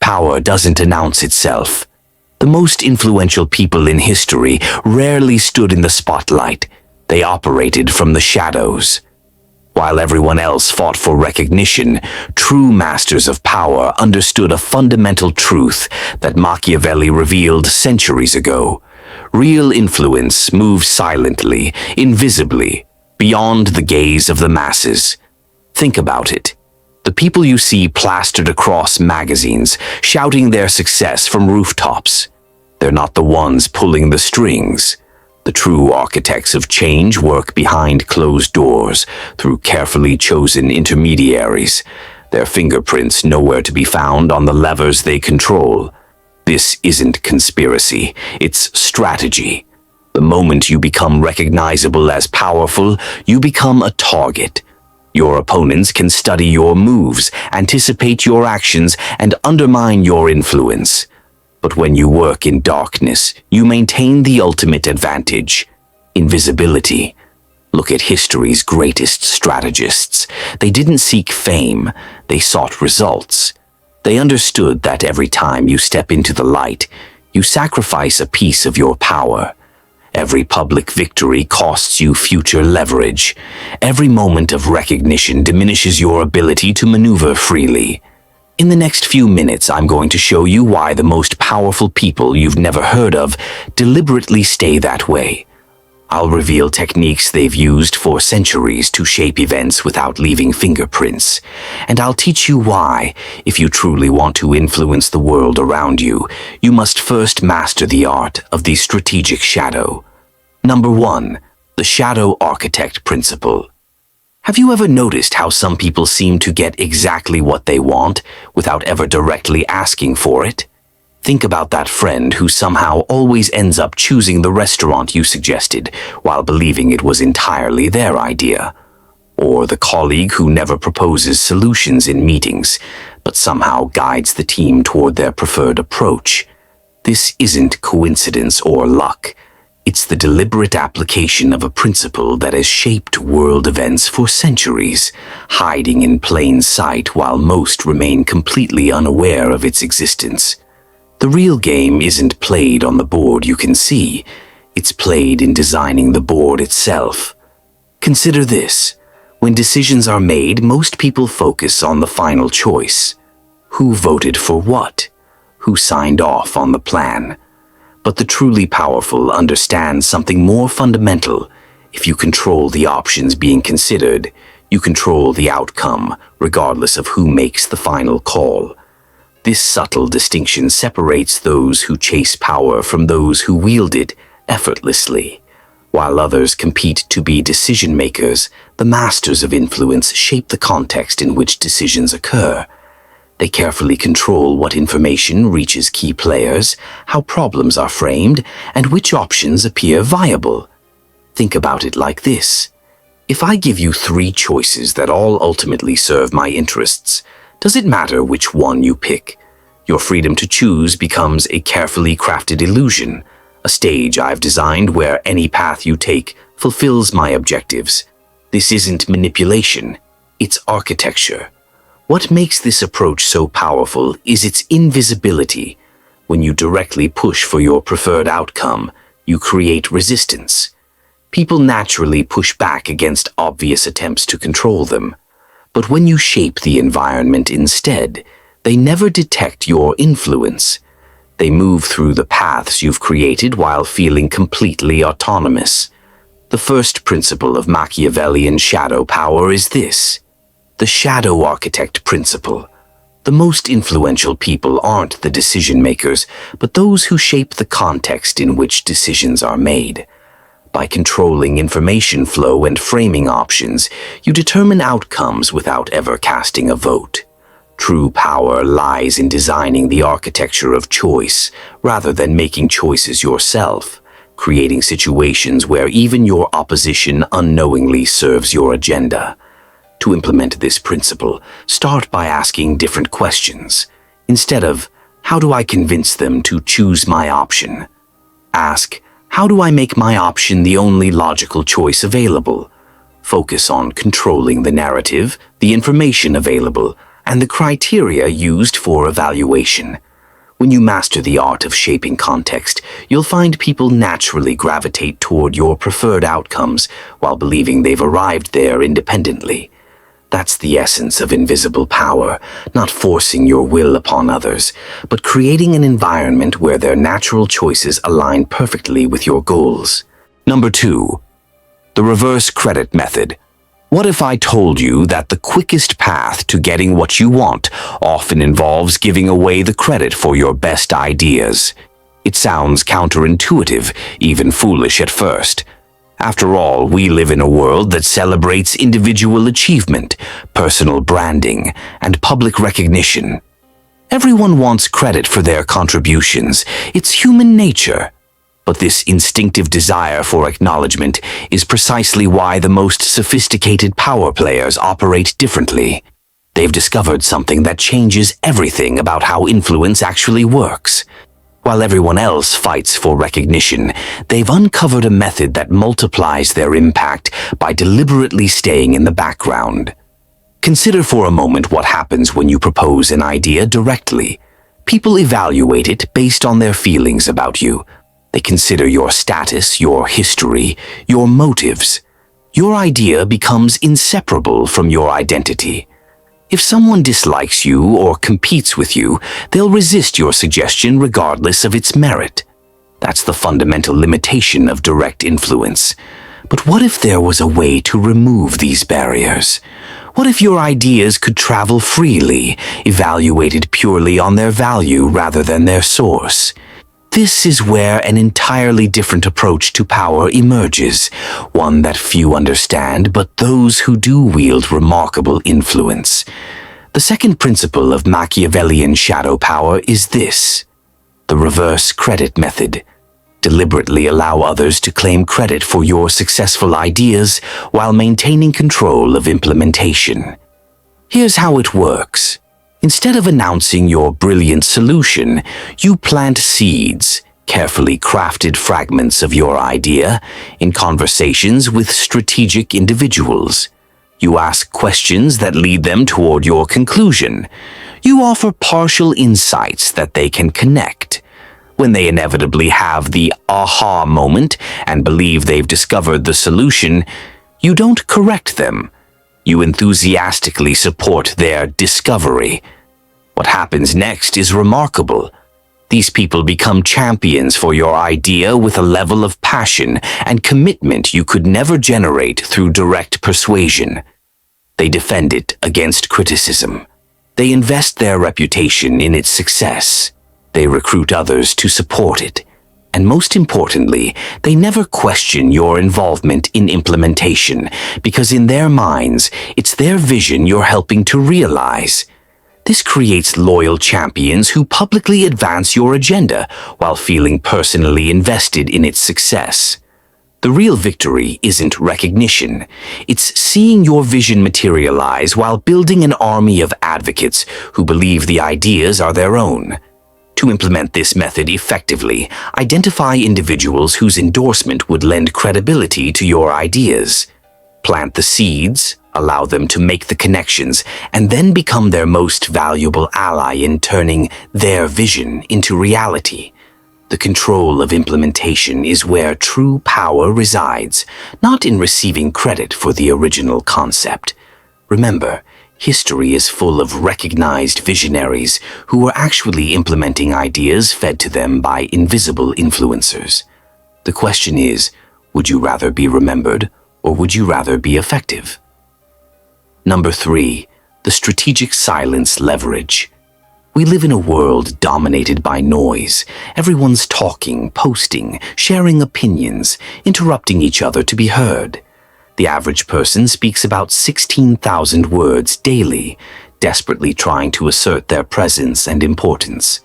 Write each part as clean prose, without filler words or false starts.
Power doesn't announce itself. The most influential people in history rarely stood in the spotlight. They operated from the shadows. While everyone else fought for recognition, true masters of power understood a fundamental truth that Machiavelli revealed centuries ago. Real influence moves silently, invisibly, beyond the gaze of the masses. Think about it. The people you see plastered across magazines, shouting their success from rooftops. They're not the ones pulling the strings. The true architects of change work behind closed doors, through carefully chosen intermediaries, their fingerprints nowhere to be found on the levers they control. This isn't conspiracy, it's strategy. The moment you become recognizable as powerful, you become a target. Your opponents can study your moves, anticipate your actions, and undermine your influence. But when you work in darkness, you maintain the ultimate advantage: invisibility. Look at history's greatest strategists. They didn't seek fame, they sought results. They understood that every time you step into the light, you sacrifice a piece of your power. Every public victory costs you future leverage. Every moment of recognition diminishes your ability to maneuver freely. In the next few minutes, I'm going to show you why the most powerful people you've never heard of deliberately stay that way. I'll reveal techniques they've used for centuries to shape events without leaving fingerprints. And I'll teach you why, if you truly want to influence the world around you, you must first master the art of the strategic shadow. Number 1. The Shadow Architect Principle. Have you ever noticed how some people seem to get exactly what they want without ever directly asking for it? Think about that friend who somehow always ends up choosing the restaurant you suggested while believing it was entirely their idea. Or the colleague who never proposes solutions in meetings, but somehow guides the team toward their preferred approach. This isn't coincidence or luck. It's the deliberate application of a principle that has shaped world events for centuries, hiding in plain sight while most remain completely unaware of its existence. The real game isn't played on the board you can see, it's played in designing the board itself. Consider this: when decisions are made, most people focus on the final choice. Who voted for what? Who signed off on the plan? But the truly powerful understand something more fundamental. If you control the options being considered, you control the outcome, regardless of who makes the final call. This subtle distinction separates those who chase power from those who wield it effortlessly. While others compete to be decision makers, the masters of influence shape the context in which decisions occur. They carefully control what information reaches key players, how problems are framed, and which options appear viable. Think about it like this. If I give you 3 choices that all ultimately serve my interests, does it matter which one you pick? Your freedom to choose becomes a carefully crafted illusion, a stage I've designed where any path you take fulfills my objectives. This isn't manipulation, it's architecture. What makes this approach so powerful is its invisibility. When you directly push for your preferred outcome, you create resistance. People naturally push back against obvious attempts to control them. But when you shape the environment instead, they never detect your influence. They move through the paths you've created while feeling completely autonomous. The first principle of Machiavellian shadow power is this: the shadow architect principle. The most influential people aren't the decision makers, but those who shape the context in which decisions are made. By controlling information flow and framing options, you determine outcomes without ever casting a vote. True power lies in designing the architecture of choice, rather than making choices yourself, creating situations where even your opposition unknowingly serves your agenda. To implement this principle, start by asking different questions. Instead of, how do I convince them to choose my option? Ask, how do I make my option the only logical choice available? Focus on controlling the narrative, the information available, and the criteria used for evaluation. When you master the art of shaping context, you'll find people naturally gravitate toward your preferred outcomes while believing they've arrived there independently. That's the essence of invisible power, not forcing your will upon others, but creating an environment where their natural choices align perfectly with your goals. Number 2. The reverse credit method. What if I told you that the quickest path to getting what you want often involves giving away the credit for your best ideas? It sounds counterintuitive, even foolish at first. After all, we live in a world that celebrates individual achievement, personal branding, and public recognition. Everyone wants credit for their contributions. It's human nature. But this instinctive desire for acknowledgement is precisely why the most sophisticated power players operate differently. They've discovered something that changes everything about how influence actually works. While everyone else fights for recognition, they've uncovered a method that multiplies their impact by deliberately staying in the background. Consider for a moment what happens when you propose an idea directly. People evaluate it based on their feelings about you. They consider your status, your history, your motives. Your idea becomes inseparable from your identity. If someone dislikes you or competes with you, they'll resist your suggestion regardless of its merit. That's the fundamental limitation of direct influence. But what if there was a way to remove these barriers? What if your ideas could travel freely, evaluated purely on their value rather than their source? This is where an entirely different approach to power emerges, one that few understand but those who do wield remarkable influence. The second principle of Machiavellian shadow power is this: the reverse credit method. Deliberately allow others to claim credit for your successful ideas while maintaining control of implementation. Here's how it works. Instead of announcing your brilliant solution, you plant seeds, carefully crafted fragments of your idea, in conversations with strategic individuals. You ask questions that lead them toward your conclusion. You offer partial insights that they can connect. When they inevitably have the aha moment and believe they've discovered the solution, you don't correct them. You enthusiastically support their discovery. What happens next is remarkable. These people become champions for your idea with a level of passion and commitment you could never generate through direct persuasion. They defend it against criticism. They invest their reputation in its success. They recruit others to support it. And most importantly, they never question your involvement in implementation, because in their minds, it's their vision you're helping to realize. This creates loyal champions who publicly advance your agenda while feeling personally invested in its success. The real victory isn't recognition. It's seeing your vision materialize while building an army of advocates who believe the ideas are their own. To implement this method effectively, identify individuals whose endorsement would lend credibility to your ideas. Plant the seeds, allow them to make the connections, and then become their most valuable ally in turning their vision into reality. The control of implementation is where true power resides, not in receiving credit for the original concept. Remember, history is full of recognized visionaries who were actually implementing ideas fed to them by invisible influencers. The question is, would you rather be remembered or would you rather be effective? Number 3, the strategic silence leverage. We live in a world dominated by noise. Everyone's talking, posting, sharing opinions, interrupting each other to be heard. The average person speaks about 16,000 words daily, desperately trying to assert their presence and importance.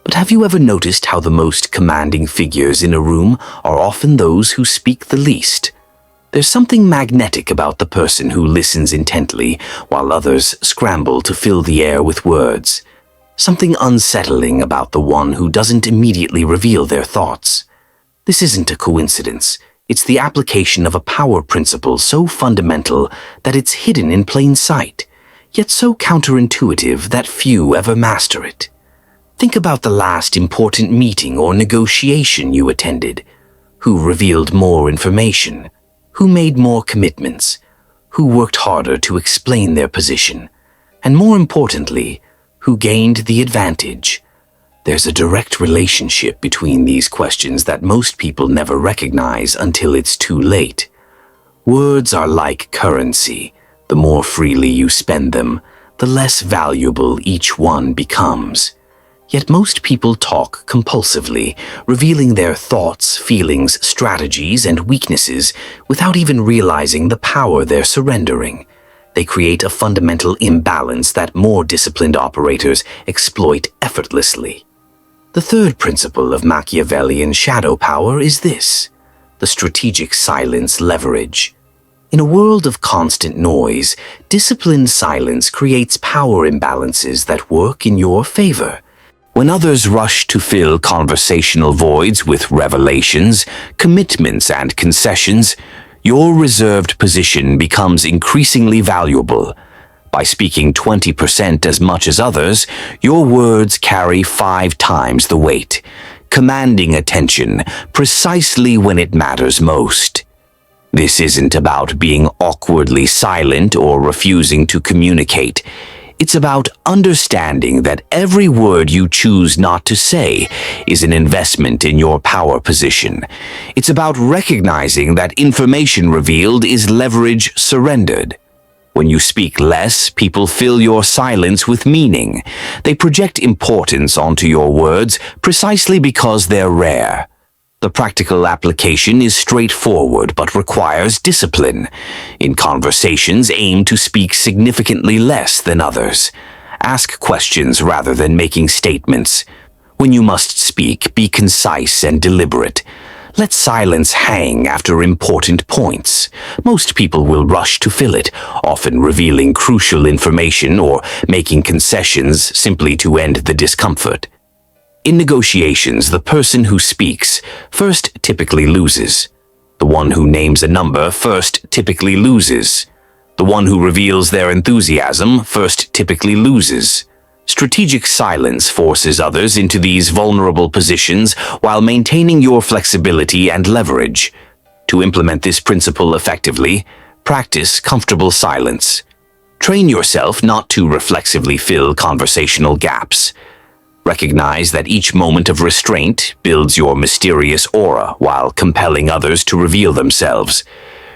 But have you ever noticed how the most commanding figures in a room are often those who speak the least? There's something magnetic about the person who listens intently while others scramble to fill the air with words. Something unsettling about the one who doesn't immediately reveal their thoughts. This isn't a coincidence. It's the application of a power principle so fundamental that it's hidden in plain sight. yet so counterintuitive that few ever master it. Think about the last important meeting or negotiation you attended. Who revealed more information? Who made more commitments? Who worked harder to explain their position? And more importantly, who gained the advantage? There's a direct relationship between these questions that most people never recognize until it's too late. Words are like currency. The more freely you spend them, the less valuable each one becomes. Yet most people talk compulsively, revealing their thoughts, feelings, strategies, and weaknesses without even realizing the power they're surrendering. They create a fundamental imbalance that more disciplined operators exploit effortlessly. The third principle of Machiavellian shadow power is this: the strategic silence leverage. In a world of constant noise, disciplined silence creates power imbalances that work in your favor. When others rush to fill conversational voids with revelations, commitments, and concessions, your reserved position becomes increasingly valuable. By speaking 20% as much as others, your words carry 5 times the weight, commanding attention precisely when it matters most. This isn't about being awkwardly silent or refusing to communicate. It's about understanding that every word you choose not to say is an investment in your power position. It's about recognizing that information revealed is leverage surrendered. When you speak less, people fill your silence with meaning. They project importance onto your words precisely because they're rare. The practical application is straightforward but requires discipline. In conversations, aim to speak significantly less than others. Ask questions rather than making statements. When you must speak, be concise and deliberate. Let silence hang after important points. Most people will rush to fill it, often revealing crucial information or making concessions simply to end the discomfort. In negotiations, the person who speaks first typically loses. The one who names a number first typically loses. The one who reveals their enthusiasm first typically loses. Strategic silence forces others into these vulnerable positions while maintaining your flexibility and leverage. To implement this principle effectively, practice comfortable silence. Train yourself not to reflexively fill conversational gaps. Recognize that each moment of restraint builds your mysterious aura while compelling others to reveal themselves.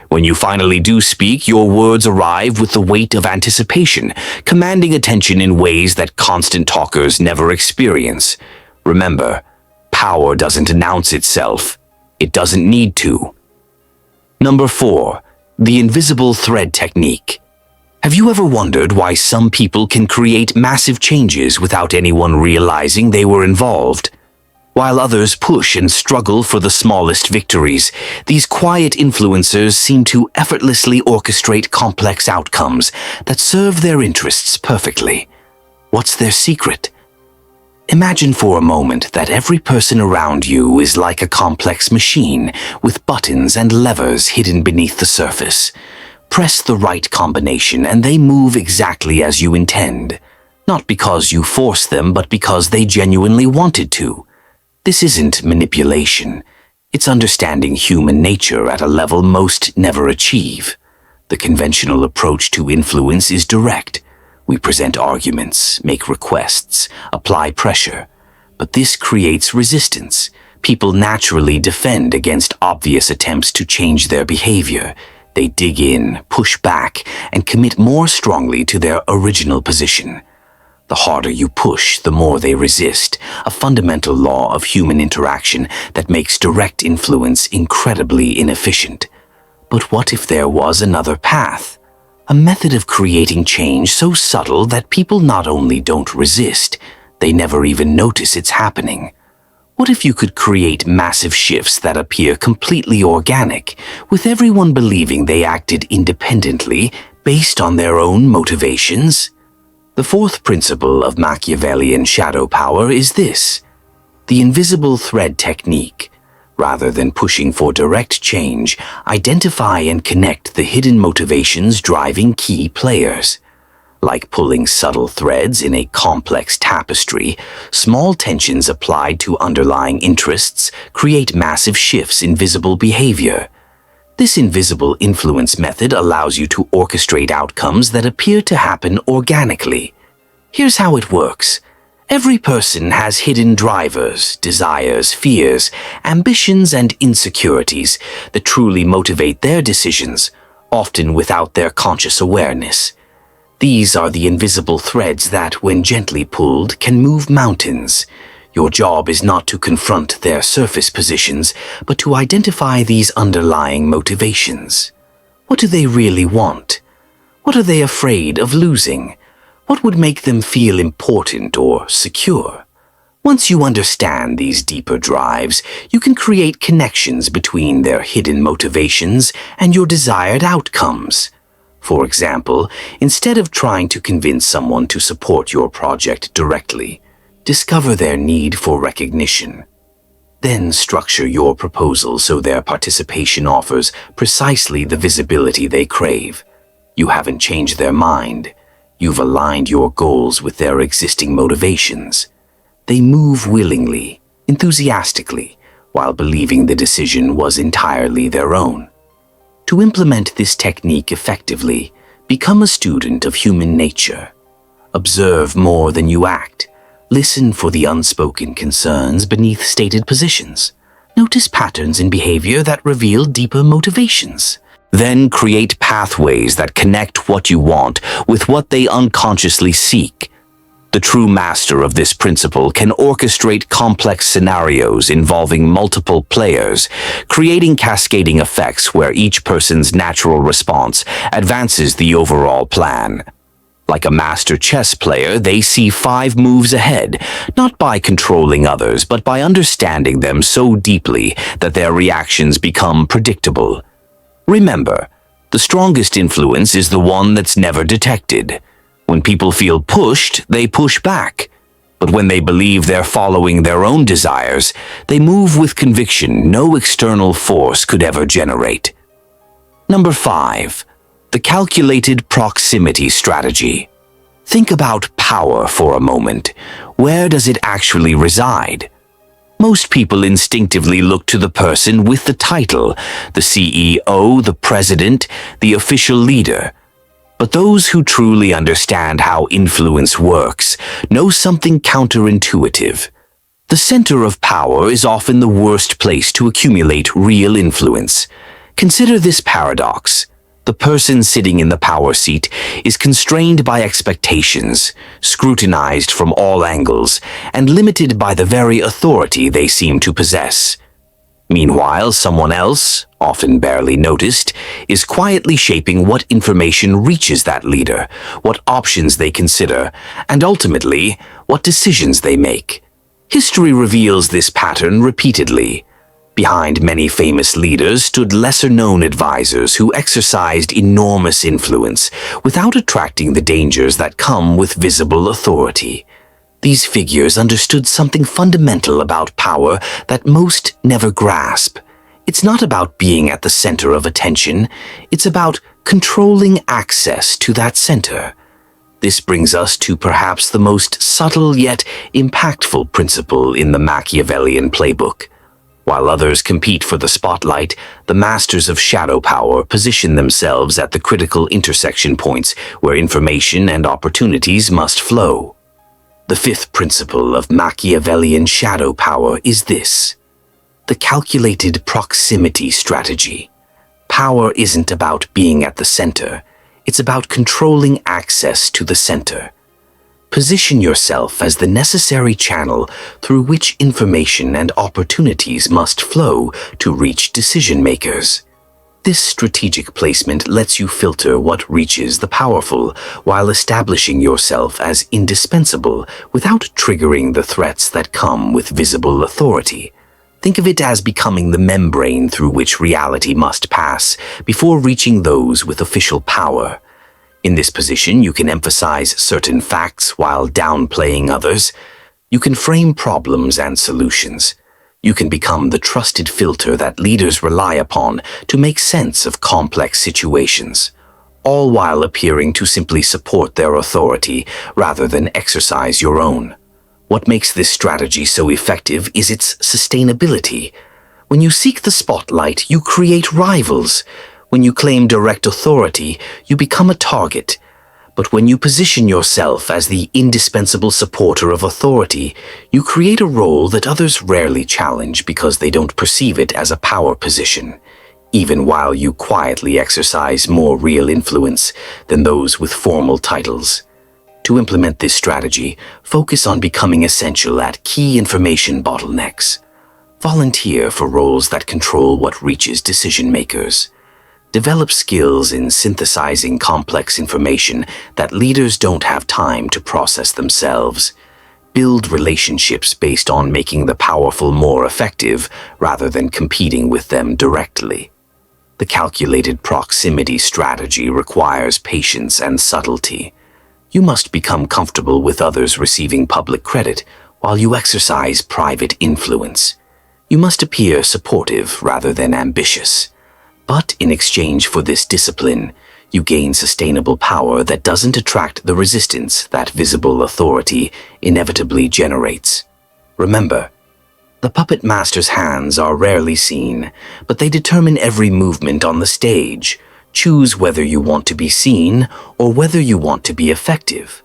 When you finally do speak, your words arrive with the weight of anticipation, commanding attention in ways that constant talkers never experience. Remember, power doesn't announce itself. It doesn't need to. Number 4, the invisible thread technique. Have you ever wondered why some people can create massive changes without anyone realizing they were involved? While others push and struggle for the smallest victories, these quiet influencers seem to effortlessly orchestrate complex outcomes that serve their interests perfectly. What's their secret? Imagine for a moment that every person around you is like a complex machine with buttons and levers hidden beneath the surface. Press the right combination and they move exactly as you intend. Not because you force them, but because they genuinely wanted to. This isn't manipulation. It's understanding human nature at a level most never achieve. The conventional approach to influence is direct. We present arguments, make requests, apply pressure. But this creates resistance. People naturally defend against obvious attempts to change their behavior. They dig in, push back, and commit more strongly to their original position. The harder you push, the more they resist, a fundamental law of human interaction that makes direct influence incredibly inefficient. But what if there was another path? A method of creating change so subtle that people not only don't resist, they never even notice it's happening. What if you could create massive shifts that appear completely organic, with everyone believing they acted independently based on their own motivations? The fourth principle of Machiavellian shadow power is this: the invisible thread technique. Rather than pushing for direct change, identify and connect the hidden motivations driving key players. Like pulling subtle threads in a complex tapestry, small tensions applied to underlying interests create massive shifts in visible behavior. This invisible influence method allows you to orchestrate outcomes that appear to happen organically. Here's how it works. Every person has hidden drivers, desires, fears, ambitions, and insecurities that truly motivate their decisions, often without their conscious awareness. These are the invisible threads that, when gently pulled, can move mountains. Your job is not to confront their surface positions, but to identify these underlying motivations. What do they really want? What are they afraid of losing? What would make them feel important or secure? Once you understand these deeper drives, you can create connections between their hidden motivations and your desired outcomes. For example, instead of trying to convince someone to support your project directly, discover their need for recognition. Then structure your proposal so their participation offers precisely the visibility they crave. You haven't changed their mind. You've aligned your goals with their existing motivations. They move willingly, enthusiastically, while believing the decision was entirely their own. To implement this technique effectively, become a student of human nature. Observe more than you act. Listen for the unspoken concerns beneath stated positions. Notice patterns in behavior that reveal deeper motivations. Then create pathways that connect what you want with what they unconsciously seek. The true master of this principle can orchestrate complex scenarios involving multiple players, creating cascading effects where each person's natural response advances the overall plan. Like a master chess player, they see 5 moves ahead, not by controlling others, but by understanding them so deeply that their reactions become predictable. Remember, the strongest influence is the one that's never detected. When people feel pushed, they push back. But when they believe they're following their own desires, they move with conviction no external force could ever generate. Number 5. The calculated proximity strategy. Think about power for a moment. Where does it actually reside? Most people instinctively look to the person with the title, the CEO, the president, the official leader. But those who truly understand how influence works know something counterintuitive. The center of power is often the worst place to accumulate real influence. Consider this paradox. The person sitting in the power seat is constrained by expectations, scrutinized from all angles, and limited by the very authority they seem to possess. Meanwhile, someone else, often barely noticed, is quietly shaping what information reaches that leader, what options they consider, and ultimately, what decisions they make. History reveals this pattern repeatedly. Behind many famous leaders stood lesser-known advisors who exercised enormous influence without attracting the dangers that come with visible authority. These figures understood something fundamental about power that most never grasp. It's not about being at the center of attention, it's about controlling access to that center. This brings us to perhaps the most subtle yet impactful principle in the Machiavellian playbook. While others compete for the spotlight, the masters of shadow power position themselves at the critical intersection points where information and opportunities must flow. The 5th principle of Machiavellian shadow power is this: the calculated proximity strategy. Power isn't about being at the center, it's about controlling access to the center. Position yourself as the necessary channel through which information and opportunities must flow to reach decision makers. This strategic placement lets you filter what reaches the powerful while establishing yourself as indispensable without triggering the threats that come with visible authority. Think of it as becoming the membrane through which reality must pass before reaching those with official power. In this position, you can emphasize certain facts while downplaying others. You can frame problems and solutions. You can become the trusted filter that leaders rely upon to make sense of complex situations, all while appearing to simply support their authority rather than exercise your own. What makes this strategy so effective is its sustainability. When you seek the spotlight, you create rivals. When you claim direct authority, you become a target. But when you position yourself as the indispensable supporter of authority, you create a role that others rarely challenge because they don't perceive it as a power position, even while you quietly exercise more real influence than those with formal titles. To implement this strategy, focus on becoming essential at key information bottlenecks. Volunteer for roles that control what reaches decision makers. Develop skills in synthesizing complex information that leaders don't have time to process themselves. Build relationships based on making the powerful more effective rather than competing with them directly. The calculated proximity strategy requires patience and subtlety. You must become comfortable with others receiving public credit while you exercise private influence. You must appear supportive rather than ambitious. But in exchange for this discipline, you gain sustainable power that doesn't attract the resistance that visible authority inevitably generates. Remember, the puppet master's hands are rarely seen, but they determine every movement on the stage. Choose whether you want to be seen or whether you want to be effective.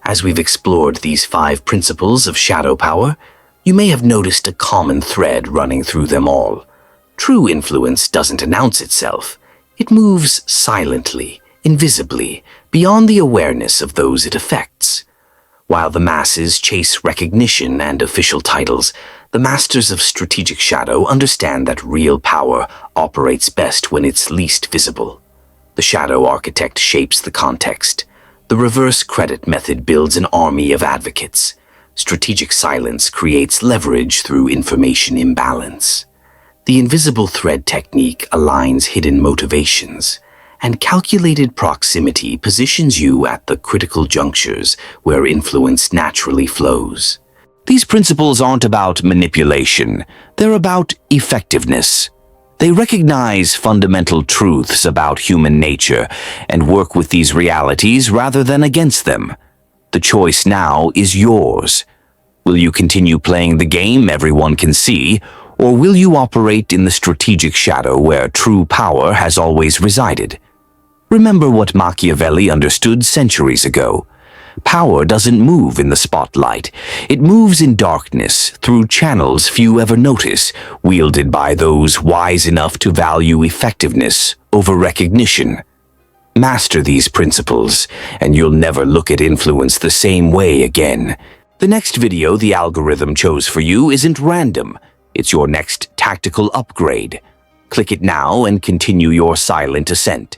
As we've explored these 5 principles of shadow power, you may have noticed a common thread running through them all. True influence doesn't announce itself. It moves silently, invisibly, beyond the awareness of those it affects. While the masses chase recognition and official titles, the masters of strategic shadow understand that real power operates best when it's least visible. The shadow architect shapes the context. The reverse credit method builds an army of advocates. Strategic silence creates leverage through information imbalance. The invisible thread technique aligns hidden motivations, and calculated proximity positions you at the critical junctures where influence naturally flows. These principles aren't about manipulation, they're about effectiveness. They recognize fundamental truths about human nature and work with these realities rather than against them. The choice now is yours. Will you continue playing the game everyone can see, or will you operate in the strategic shadow where true power has always resided? Remember what Machiavelli understood centuries ago. Power doesn't move in the spotlight. It moves in darkness, through channels few ever notice, wielded by those wise enough to value effectiveness over recognition. Master these principles, and you'll never look at influence the same way again. The next video the algorithm chose for you isn't random. It's your next tactical upgrade. Click it now and continue your silent ascent.